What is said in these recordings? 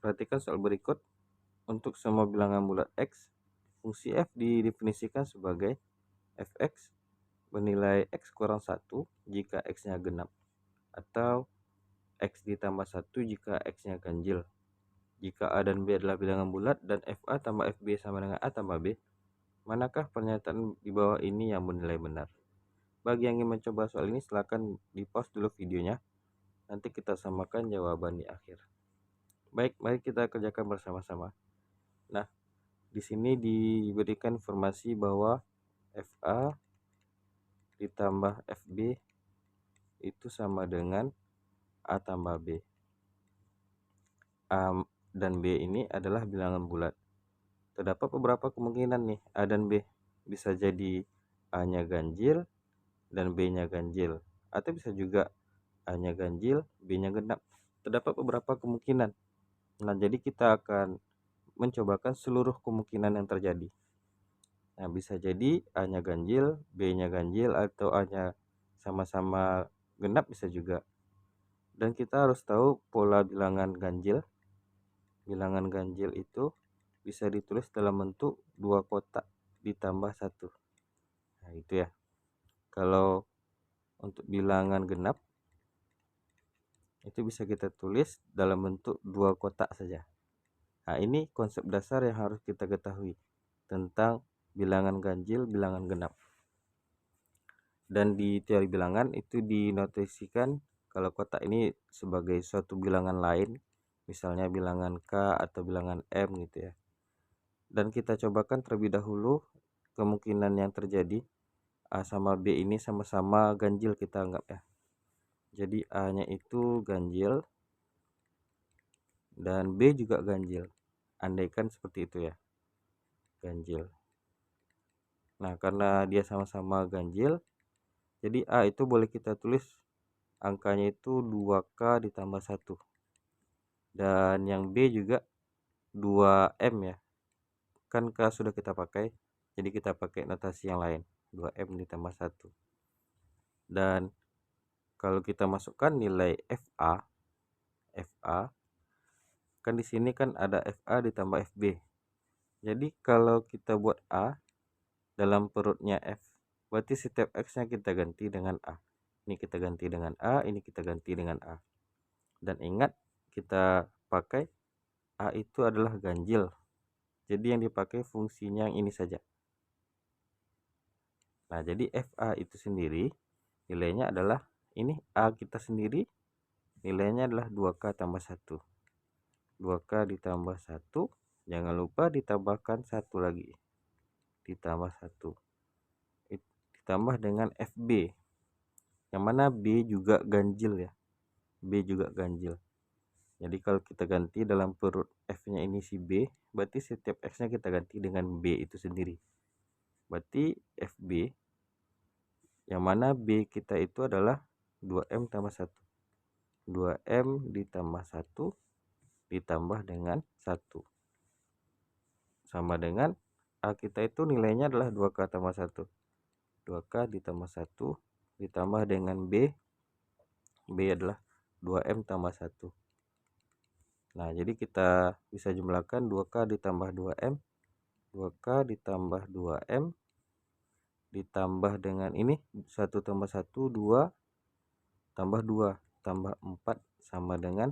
Perhatikan soal berikut. Untuk semua bilangan bulat X, fungsi f didefinisikan sebagai fx bernilai x kurang 1 jika x-nya genap, atau x ditambah 1 jika x-nya ganjil. Jika A dan B adalah bilangan bulat dan FA tambah FB sama dengan A tambah B, manakah pernyataan di bawah ini yang bernilai benar? Bagi yang ingin mencoba soal ini, silakan di pause dulu videonya. Nanti kita samakan jawaban di akhir. Baik, mari kita kerjakan bersama-sama. Nah, di sini diberikan informasi bahwa FA ditambah FB itu sama dengan A tambah B. A dan B ini adalah bilangan bulat. Terdapat beberapa kemungkinan nih A dan B. Bisa jadi A-nya ganjil dan B-nya ganjil, atau bisa juga A-nya ganjil, B-nya genap. Terdapat beberapa kemungkinan. Nah, jadi kita akan mencobakan seluruh kemungkinan yang terjadi. Nah, bisa jadi A-nya ganjil, B-nya ganjil, atau A-nya sama-sama genap bisa juga. Dan kita harus tahu pola bilangan ganjil. Bilangan ganjil itu bisa ditulis dalam bentuk dua kotak ditambah satu. Nah, itu ya. Kalau untuk bilangan genap itu bisa kita tulis dalam bentuk dua kotak saja. Nah, ini konsep dasar yang harus kita ketahui tentang bilangan ganjil, bilangan genap. Dan di teori bilangan itu dinotasikan kalau kotak ini sebagai suatu bilangan lain, misalnya bilangan K atau bilangan M gitu ya. Dan kita cobakan terlebih dahulu kemungkinan yang terjadi. A sama B ini sama-sama ganjil kita anggap ya. Jadi A-nya itu ganjil dan B juga ganjil. Andaikan seperti itu ya, ganjil. Nah, karena dia sama-sama ganjil, jadi A itu boleh kita tulis angkanya itu 2K ditambah 1. Dan yang B juga 2M ya. Kan K sudah kita pakai, jadi kita pakai notasi yang lain, 2M ditambah 1. Dan kalau kita masukkan nilai FA kan di sini kan ada FA ditambah FB. Jadi kalau kita buat A dalam perutnya F, berarti setiap X-nya kita ganti dengan A. Ini kita ganti dengan A, ini kita ganti dengan A. Dan ingat, kita pakai A itu adalah ganjil. Jadi yang dipakai fungsinya yang ini saja. Nah, jadi FA itu sendiri nilainya adalah ini A kita sendiri, nilainya adalah 2K tambah 1. 2K ditambah 1, jangan lupa ditambahkan 1 lagi. Ditambah 1. Ditambah dengan FB. Yang mana B juga ganjil ya. B juga ganjil. Jadi kalau kita ganti dalam perut F-nya ini si B, berarti setiap X-nya kita ganti dengan B itu sendiri. Berarti FB, yang mana B kita itu adalah 2M tambah 1. 2M ditambah 1 ditambah dengan 1. Sama dengan A kita itu nilainya adalah 2K tambah 1. 2K ditambah 1 ditambah dengan B. B adalah 2M tambah 1. Nah, jadi kita bisa jumlahkan 2K ditambah 2M. 2K ditambah 2M ditambah dengan ini 1 tambah 1 2 tambah 2 tambah 4 sama dengan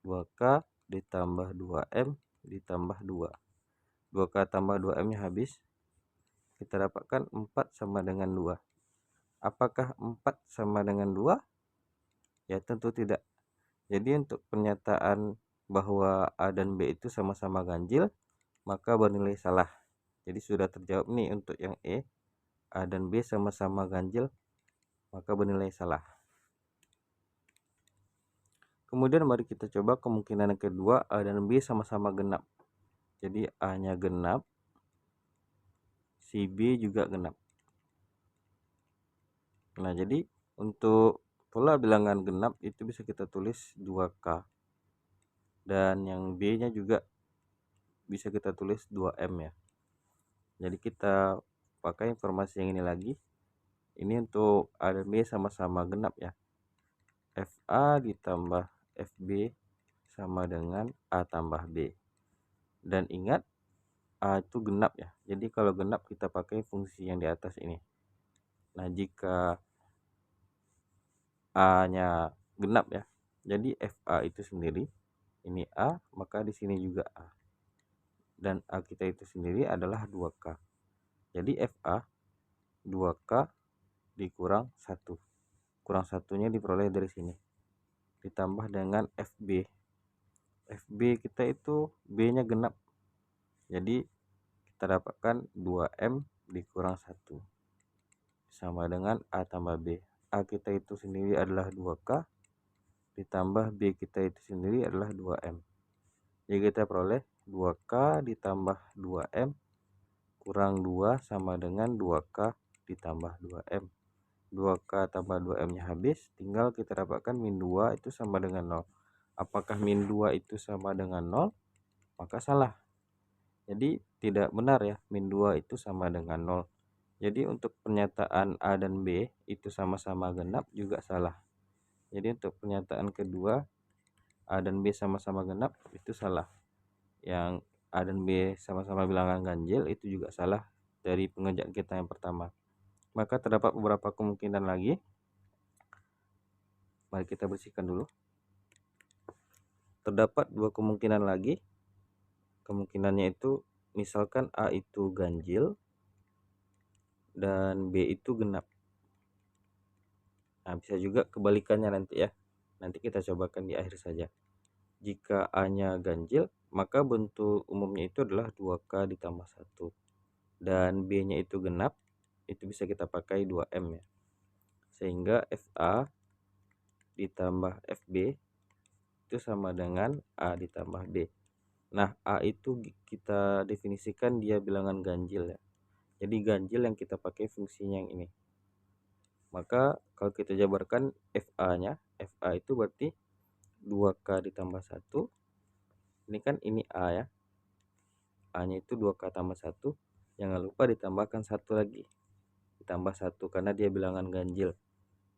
2K ditambah 2M ditambah 2. 2K tambah 2M nya habis, kita dapatkan 4 sama dengan 2. Apakah 4 sama dengan 2? Ya, tentu tidak. Jadi untuk pernyataan bahwa A dan B itu sama-sama ganjil, maka bernilai salah. Jadi sudah terjawab nih untuk yang E, A dan B sama-sama ganjil, maka bernilai salah. Kemudian mari kita coba kemungkinan yang kedua, A dan B sama-sama genap. Jadi A-nya genap, si B juga genap. Nah, jadi untuk pola bilangan genap itu bisa kita tulis 2K. Dan yang B-nya juga bisa kita tulis 2M ya. Jadi kita pakai informasi yang ini lagi. Ini untuk A dan B sama-sama genap ya. FA ditambah FB sama dengan A tambah B. Dan ingat, A itu genap ya. Jadi kalau genap kita pakai fungsi yang di atas ini. Nah, jika A-nya genap ya. Jadi FA itu sendiri, ini A, maka di sini juga A. Dan A kita itu sendiri adalah 2K. Jadi FA 2K dikurang 1. Kurang satunya diperoleh dari sini. Ditambah dengan FB. FB kita itu B-nya genap. Jadi kita dapatkan 2M dikurang 1 sama dengan A tambah B. A kita itu sendiri adalah 2K ditambah B kita itu sendiri adalah 2M. Jadi kita peroleh 2K ditambah 2M kurang 2 sama dengan 2K ditambah 2M. 2K tambah 2M nya habis, tinggal kita dapatkan min 2 itu sama dengan 0. Apakah min 2 itu sama dengan 0? Maka salah. Jadi tidak benar ya, min 2 itu sama dengan 0. Jadi untuk pernyataan A dan B itu sama-sama genap juga salah. Jadi untuk pernyataan kedua A dan B sama-sama genap itu salah. Yang A dan B sama-sama bilangan ganjil itu juga salah dari pengerjaan kita yang pertama. Maka terdapat beberapa kemungkinan lagi. Mari kita bersihkan dulu. Terdapat dua kemungkinan lagi. Kemungkinannya itu misalkan A itu ganjil dan B itu genap. Nah, bisa juga kebalikannya nanti ya. Nanti kita cobakan di akhir saja. Jika A-nya ganjil, maka bentuk umumnya itu adalah 2K ditambah 1. Dan B-nya itu genap, itu bisa kita pakai 2M ya. Sehingga FA ditambah FB itu sama dengan A ditambah B. Nah, A itu kita definisikan dia bilangan ganjil ya. Jadi ganjil yang kita pakai fungsinya yang ini. Maka kalau kita jabarkan FA-nya, FA itu berarti 2K ditambah 1. Ini kan ini A ya. A-nya itu 2K tambah 1. Jangan lupa ditambahkan 1 lagi. Ditambah 1 karena dia bilangan ganjil.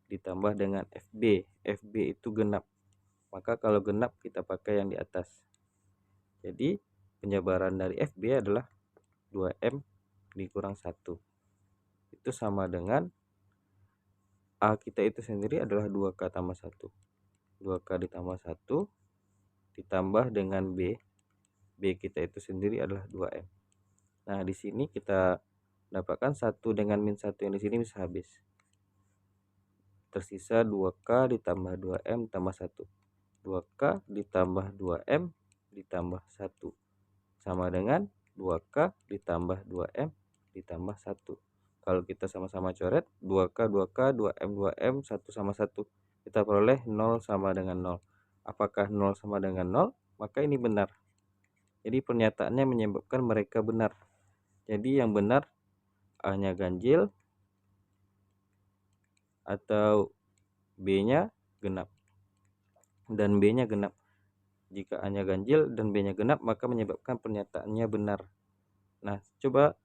Ditambah dengan FB. FB itu genap. Maka kalau genap kita pakai yang di atas. Jadi penjabaran dari FB adalah 2M dikurang 1. Itu sama dengan A kita itu sendiri adalah 2K tambah 1. 2K ditambah 1 ditambah dengan B. B kita itu sendiri adalah 2M. Nah, di sini kita dapatkan 1 dengan min 1 yang di sini bisa habis. Tersisa 2K ditambah 2M tambah 1. 2K ditambah 2M ditambah 1 sama dengan 2K ditambah 2M ditambah 1. Kalau kita sama-sama coret 2K 2K 2M 2M 1 sama 1, kita peroleh 0 sama dengan 0. Apakah 0 sama dengan 0? Maka ini benar. Jadi pernyataannya menyebabkan mereka benar. Jadi yang benar A-nya ganjil atau B-nya genap dan B-nya genap. Jika A-nya ganjil dan B-nya genap, maka menyebabkan pernyataannya benar. Nah, coba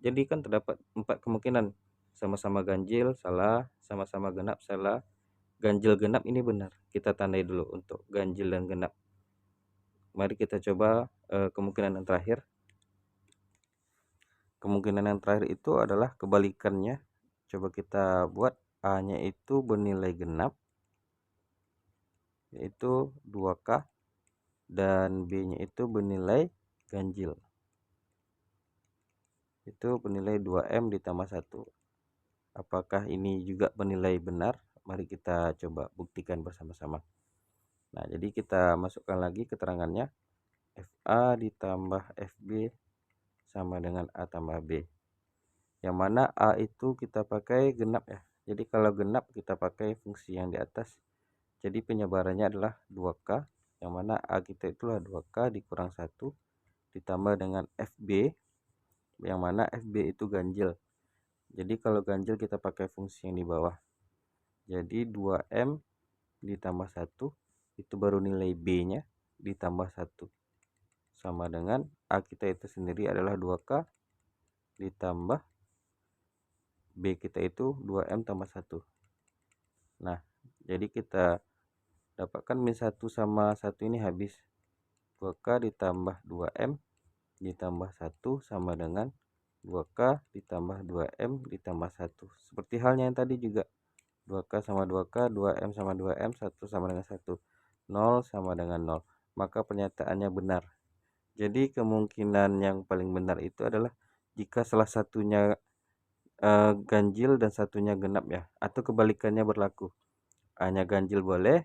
jadikan terdapat 4 kemungkinan. Sama-sama ganjil salah, sama-sama genap salah, ganjil genap ini benar. Kita tandai dulu untuk ganjil dan genap. Mari kita coba kemungkinan yang terakhir. Kemungkinan yang terakhir itu adalah kebalikannya. Coba kita buat A-nya itu bernilai genap, yaitu 2K, dan B-nya itu bernilai ganjil, itu bernilai 2M ditambah 1. Apakah ini juga bernilai benar? Mari kita coba buktikan bersama-sama. Nah, jadi kita masukkan lagi keterangannya. FA ditambah FB sama dengan A tambah B. Yang mana A itu kita pakai genap ya. Jadi kalau genap kita pakai fungsi yang di atas. Jadi penyebarannya adalah 2K. Yang mana A kita itulah 2K dikurang 1 ditambah dengan FB. Yang mana FB itu ganjil. Jadi kalau ganjil kita pakai fungsi yang di bawah. Jadi 2M ditambah 1 itu baru nilai B-nya ditambah 1 sama dengan A kita itu sendiri adalah 2K ditambah B kita itu 2M tambah 1. Nah, jadi kita dapatkan min 1 sama 1 ini habis. 2K ditambah 2M ditambah 1 sama dengan 2K ditambah 2M ditambah 1. Seperti halnya yang tadi juga. 2K sama 2K, 2M sama 2M, 1 sama dengan 1. 0 sama dengan 0. Maka pernyataannya benar. Jadi kemungkinan yang paling benar itu adalah jika salah satunya ganjil dan satunya genap ya. Atau kebalikannya berlaku. A-nya ganjil boleh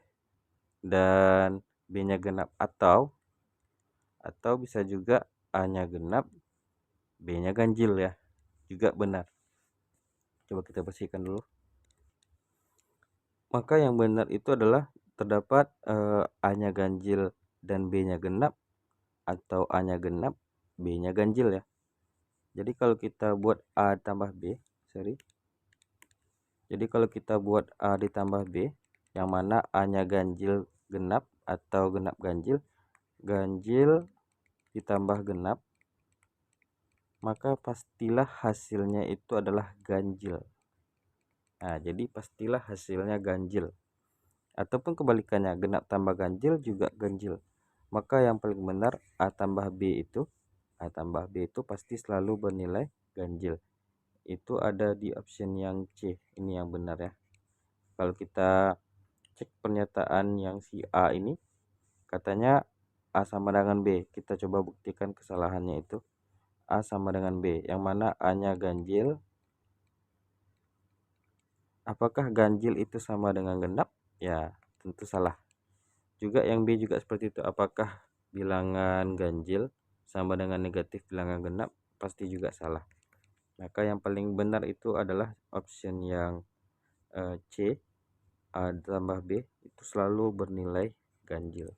dan B-nya genap, atau bisa juga A-nya genap, B-nya ganjil ya. Juga benar. Coba kita bersihkan dulu. Maka yang benar itu adalah terdapat A-nya ganjil dan B-nya genap, atau A-nya genap, B-nya ganjil ya. Jadi kalau kita buat A tambah B, Jadi kalau kita buat A ditambah B, yang mana A-nya ganjil genap atau genap ganjil, ganjil ditambah genap, maka pastilah hasilnya itu adalah ganjil. Nah, jadi pastilah hasilnya ganjil. Ataupun kebalikannya, genap tambah ganjil juga ganjil. Maka yang paling benar A tambah B itu pasti selalu bernilai ganjil. Itu ada di option yang C. Ini yang benar ya. Kalau kita cek pernyataan yang si A ini, katanya A sama dengan B. Kita coba buktikan kesalahannya itu. A sama dengan B, yang mana A-nya ganjil. Apakah ganjil itu sama dengan genap? Ya, tentu salah. Juga yang B juga seperti itu. Apakah bilangan ganjil sama dengan negatif bilangan genap? Pasti juga salah. Maka yang paling benar itu adalah option yang C, A tambah B itu selalu bernilai ganjil.